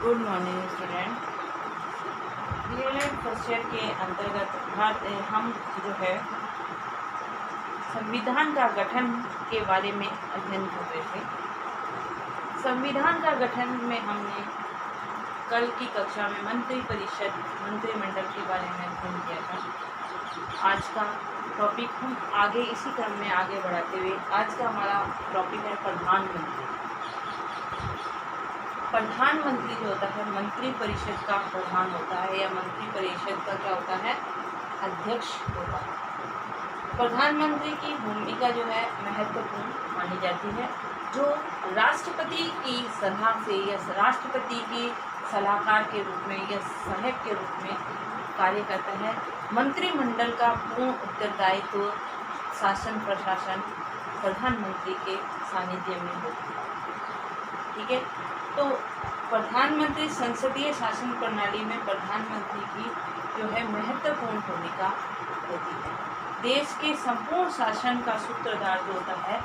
Good morning student. DElEd first year के अंतर्गत हम जो है संविधान का गठन के बारे में अध्ययन कर रहे थे। संविधान का गठन में हमने कल की कक्षा में मंत्रिमंडल के बारे में अध्ययन किया था। आज का टॉपिक हम आगे इसी क्रम में आगे बढ़ाते हुए आज का हमारा टॉपिक है प्रधानमंत्री। प्रधानमंत्री जो होता है मंत्री परिषद का प्रधान होता है या मंत्री परिषद का क्या होता है, अध्यक्ष होता है। प्रधानमंत्री की भूमिका जो है महत्वपूर्ण मानी जाती है, जो राष्ट्रपति की सलाह से या राष्ट्रपति की सलाहकार के रूप में या सहायक के रूप में कार्य करता है। मंत्रिमंडल का पूर्ण उत्तरदायित्व शासन प्रशासन प्रधानमंत्री के सानिध्य में होता है। ठीक है, तो प्रधानमंत्री संसदीय शासन प्रणाली में प्रधानमंत्री की जो है महत्वपूर्ण भूमिका होती है। देश के संपूर्ण शासन का सूत्रधार जो होता है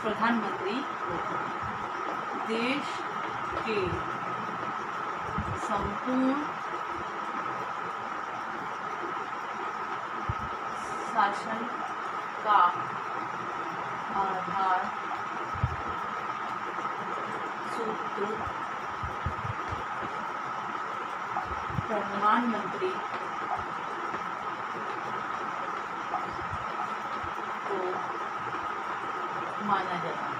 प्रधानमंत्री होता है। देश के संपूर्ण शासन का आधार सूत्र प्रधानमंत्री को माना जाता है।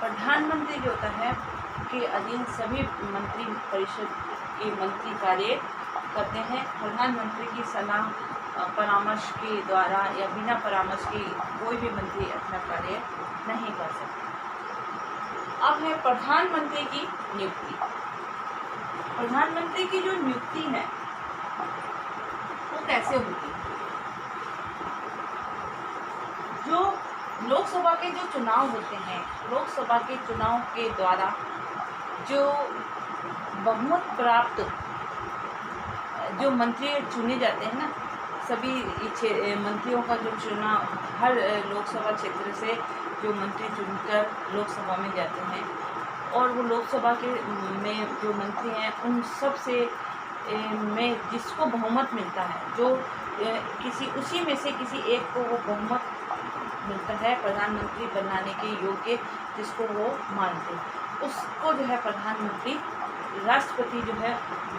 प्रधानमंत्री जो होता है के अधीन सभी मंत्री परिषद के मंत्री कार्य करते हैं। प्रधानमंत्री की सलाह परामर्श के द्वारा या बिना परामर्श के कोई भी मंत्री अपना कार्य नहीं कर सकते। अब है प्रधानमंत्री की नियुक्ति। प्रधानमंत्री की जो नियुक्ति है वो कैसे होती है? जो लोकसभा के जो चुनाव होते हैं, लोकसभा के चुनाव के द्वारा जो बहुमत प्राप्त जो मंत्री चुने जाते हैं ना, सभी मंत्रियों का जो चुनाव हर लोकसभा क्षेत्र से जो मंत्री चुनकर लोकसभा में जाते हैं और वो लोकसभा के में जो मंत्री हैं उन सब से में जिसको बहुमत मिलता है, जो उसी में से किसी एक को वो बहुमत मिलता है प्रधानमंत्री बनाने के योग्य, जिसको वो मानते हैं, उसको जो है प्रधानमंत्री राष्ट्रपति जो है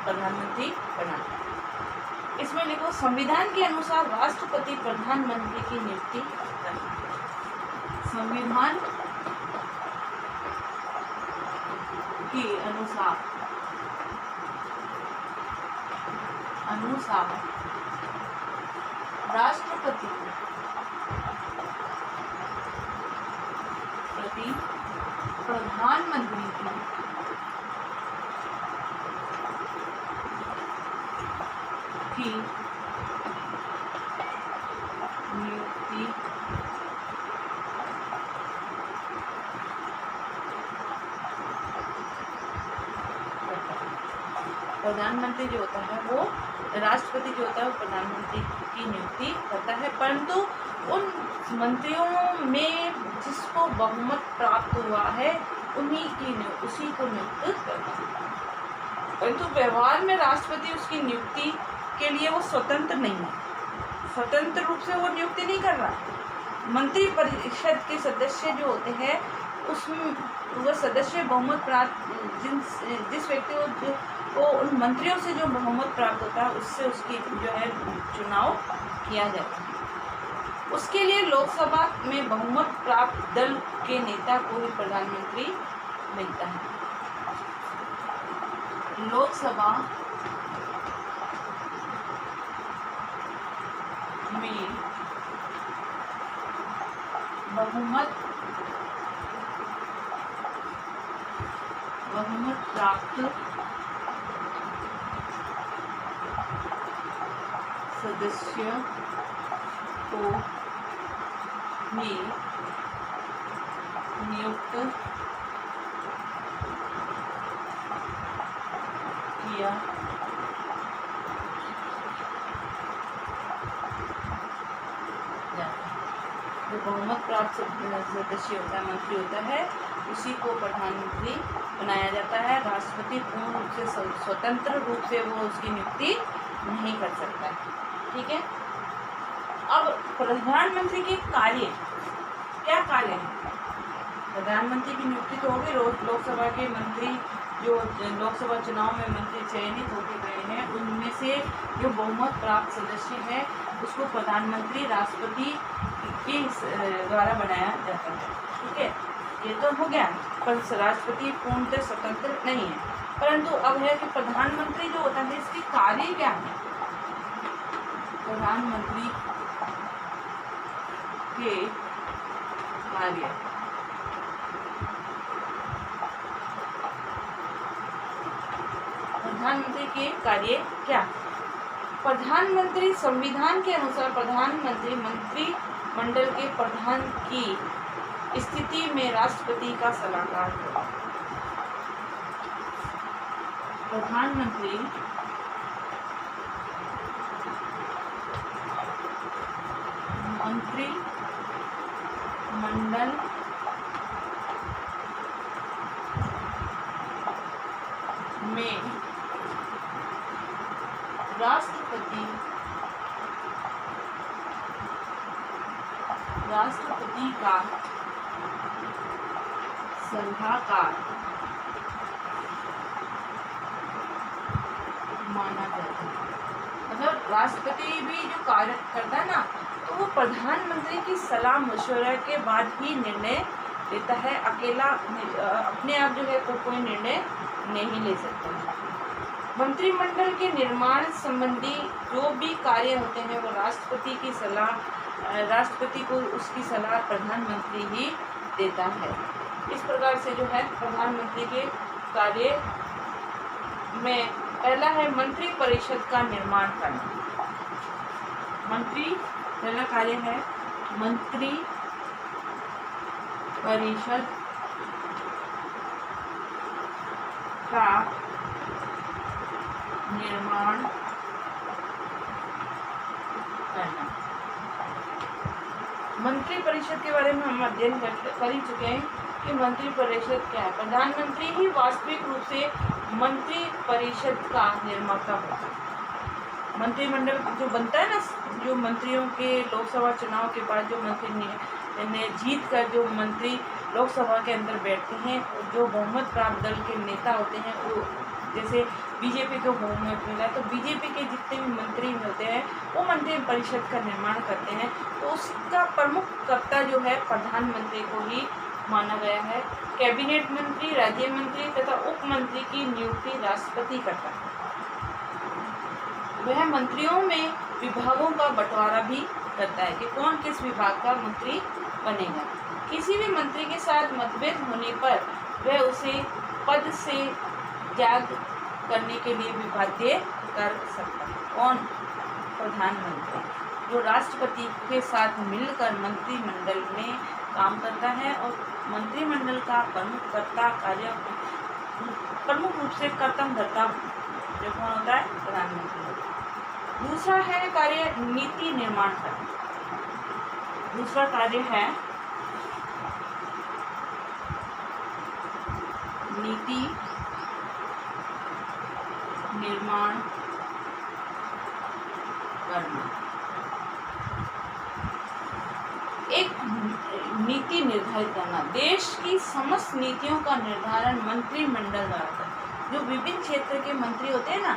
प्रधानमंत्री बनाता है। इसमें लिखो संविधान के अनुसार राष्ट्रपति प्रधानमंत्री की नियुक्ति करता है। संविधान के अनुसार राष्ट्रपति प्रधानमंत्री की नियुक्ति प्रधानमंत्री जो होता है वो राष्ट्रपति जो होता है वो प्रधानमंत्री की नियुक्ति करता है, परंतु उन मंत्रियों में जिसको बहुमत प्राप्त हुआ है उसी को नियुक्त करता है। परंतु व्यवहार में राष्ट्रपति उसकी नियुक्ति के लिए वो स्वतंत्र नहीं है, स्वतंत्र रूप से वो नियुक्ति नहीं कर रहा है। मंत्री परिषद के सदस्य जो होते हैं उसमें वह सदस्य बहुमत प्राप्त जिस व्यक्ति को उन मंत्रियों से जो बहुमत प्राप्त होता है उससे उसकी जो है चुनाव किया जाता है। उसके लिए लोकसभा में बहुमत प्राप्त दल के नेता को ही प्रधानमंत्री मिलता है। लोकसभा में बहुमत प्राप्त सदस्य को ही नियुक्त किया बहुमत प्राप्त सदस्य होता है, मंत्री होता है, उसी को प्रधानमंत्री बनाया जाता है। राष्ट्रपति पूर्ण रूप से स्वतंत्र रूप से वो उसकी नियुक्ति नहीं कर सकता है। ठीक है। अब प्रधानमंत्री के कार्य, क्या कार्य है? प्रधानमंत्री की नियुक्ति तो होगी। लोकसभा के मंत्री जो लोकसभा चुनाव में मंत्री चयनित होकर गए हैं, उनमें से जो बहुमत प्राप्त सदस्य है उसको प्रधानमंत्री राष्ट्रपति के द्वारा बनाया जाता है। ठीक है, ये तो हो गया। पर राष्ट्रपति पूर्णतः स्वतंत्र नहीं है, परंतु अब है कि प्रधानमंत्री जो होता है इसके कार्य क्या है? प्रधानमंत्री के कार्य, प्रधानमंत्री के कार्य क्या? प्रधानमंत्री संविधान के अनुसार प्रधानमंत्री मंत्रिमंडल के प्रधान की स्थिति में राष्ट्रपति का सलाहकार है। प्रधानमंत्री मंत्रिमंडल में राष्ट्रपति का सलाहकार माना जाता है। मतलब राष्ट्रपति भी जो कार्य करता है ना, तो वो प्रधानमंत्री की सलाह मशवरा के बाद ही निर्णय लेता है। अकेला अपने आप जो है कोई निर्णय नहीं ले सकता है। मंत्रिमंडल के निर्माण संबंधी जो भी कार्य होते हैं वो राष्ट्रपति को उसकी सलाह प्रधानमंत्री ही देता है। इस प्रकार से जो है प्रधानमंत्री के कार्य में पहला है मंत्री परिषद का निर्माण करना। पहला कार्य है मंत्री परिषद का निर्माण करना। मंत्री परिषद के बारे में हम अध्ययन कर ही चुके हैं कि मंत्री परिषद क्या है। प्रधानमंत्री ही वास्तविक रूप से मंत्री परिषद का निर्माता होता है। मंत्रिमंडल जो बनता है ना, जो मंत्रियों के लोकसभा चुनाव के बाद जो मंत्री ने जीत कर जो मंत्री लोकसभा के अंदर बैठते हैं, जो बहुमत प्राप्त दल के नेता होते हैं, वो जैसे बीजेपी को बहुमत मिला तो बीजेपी के जितने भी मंत्री होते हैं वो मंत्री परिषद का निर्माण करते हैं। तो उसका प्रमुख कर्ता जो है प्रधानमंत्री को ही माना गया है। कैबिनेट मंत्री, राज्य मंत्री तथा उप मंत्री की नियुक्ति राष्ट्रपति करता है। वह मंत्रियों में विभागों का बंटवारा भी करता है कि कौन किस विभाग का मंत्री बनेगा। किसी भी मंत्री के साथ मतभेद होने पर वह उसे पद से त्याग करने के लिए भी बाध्य कर सकता है। कौन? प्रधानमंत्री, जो राष्ट्रपति के साथ मिलकर मंत्रिमंडल में काम करता है और मंत्रिमंडल का प्रमुख रूप से कर्तव्यकर्ता जो कौन होता है? प्रधानमंत्री। दूसरा है कार्य नीति निर्माण करना। दूसरा कार्य है नीति निर्माण करना। एक नीति निर्धारित करना। देश की समस्त नीतियों का निर्धारण मंत्रिमंडल द्वारा करता है। जो विभिन्न क्षेत्र के मंत्री होते हैं ना,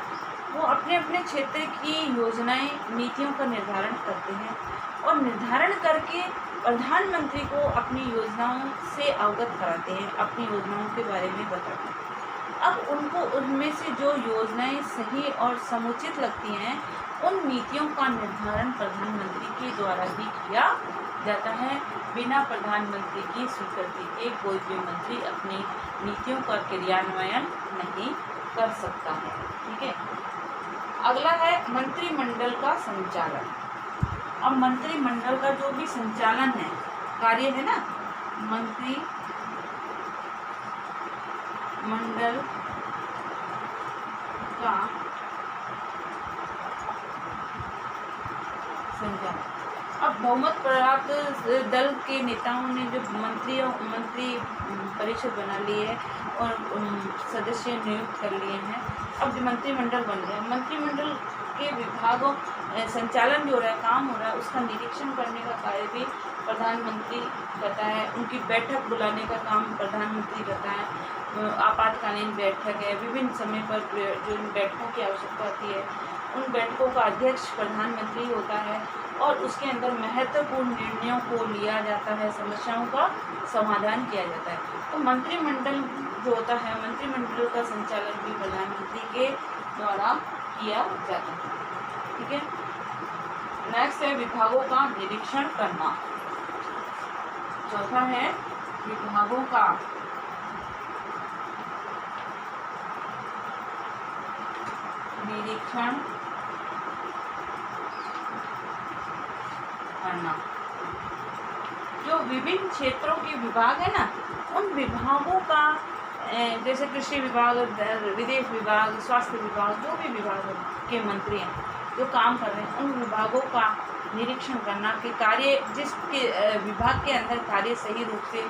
वो अपने अपने क्षेत्र की योजनाएं, नीतियों का निर्धारण करते हैं और निर्धारण करके प्रधानमंत्री को अपनी योजनाओं से अवगत कराते हैं, अपनी योजनाओं के बारे में बताते हैं। अब उनको उनमें से जो योजनाएं सही और समुचित लगती हैं, उन नीतियों का निर्धारण प्रधानमंत्री के द्वारा ही किया जाता है। बिना प्रधानमंत्री की स्वीकृति के कोई भी मंत्री अपनी नीतियों का क्रियान्वयन नहीं कर सकता है। ठीक है। अगला है मंत्रिमंडल का संचालन। अब मंत्रिमंडल का जो भी संचालन है, कार्य है ना, मंत्रिमंडल का संचालन। अब बहुमत प्राप्त दल के नेताओं ने जो मंत्री परिषद बना ली है और सदस्य नियुक्त कर लिए हैं। अब मंत्रिमंडल बन गया। मंत्रिमंडल के विभागों संचालन जो हो रहा है, काम हो रहा है, उसका निरीक्षण करने का कार्य भी प्रधानमंत्री करता है। उनकी बैठक बुलाने का काम प्रधानमंत्री करता है। आपातकालीन बैठक है, विभिन्न समय पर जो बैठकों की आवश्यकता होती है उन बैठकों का अध्यक्ष प्रधानमंत्री होता है और उसके अंदर महत्वपूर्ण निर्णयों को लिया जाता है, समस्याओं का समाधान किया जाता है। तो मंत्रिमंडल जो होता है, मंत्रिमंडल का संचालन भी प्रधानमंत्री के द्वारा किया जाता है। ठीक है। नेक्स्ट है विभागों का निरीक्षण करना। चौथा है विभागों का निरीक्षण करना। जो विभिन्न क्षेत्रों के विभाग है ना, उन विभागों का जैसे कृषि विभाग, विदेश विभाग, स्वास्थ्य विभाग, जो भी विभाग के मंत्री हैं जो काम कर रहे हैं, उन विभागों का निरीक्षण करना कि कार्य जिसके विभाग के अंदर कार्य सही रूप से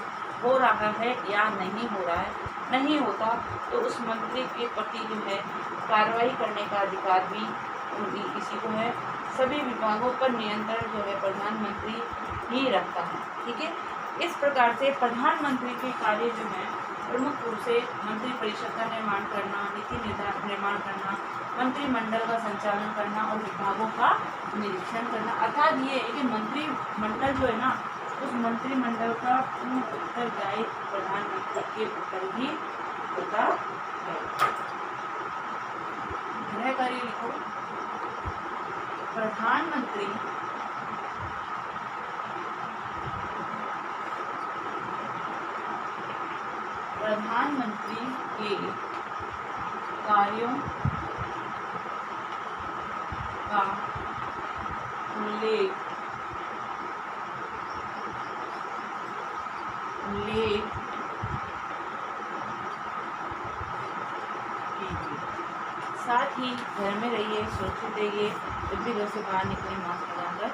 हो रहा है या नहीं हो रहा है। नहीं होता तो उस मंत्री के प्रति जो है कार्रवाई करने का अधिकार भी किसी को है। सभी विभागों पर नियंत्रण जो है प्रधानमंत्री ही रखता है। ठीक है। इस प्रकार से प्रधानमंत्री के कार्य जो है प्रमुख रूप से मंत्री परिषद का निर्माण करना, नीति निर्माण करना, मंत्रिमंडल का संचालन करना और विभागों का निरीक्षण करना। अर्थात ये है कि मंत्रिमंडल जो है ना, उस मंत्रिमंडल का पूर्ण उत्तरदायित्व प्रधानमंत्री के ऊपर ही होता है। गृह कार्य लिखो। प्रधानमंत्री के कार्यों का उल्लेख कीजिए। साथ ही घर में रहिए, सुरक्षित रहिए, जब भी घर से बाहर निकले मास्क लगाकर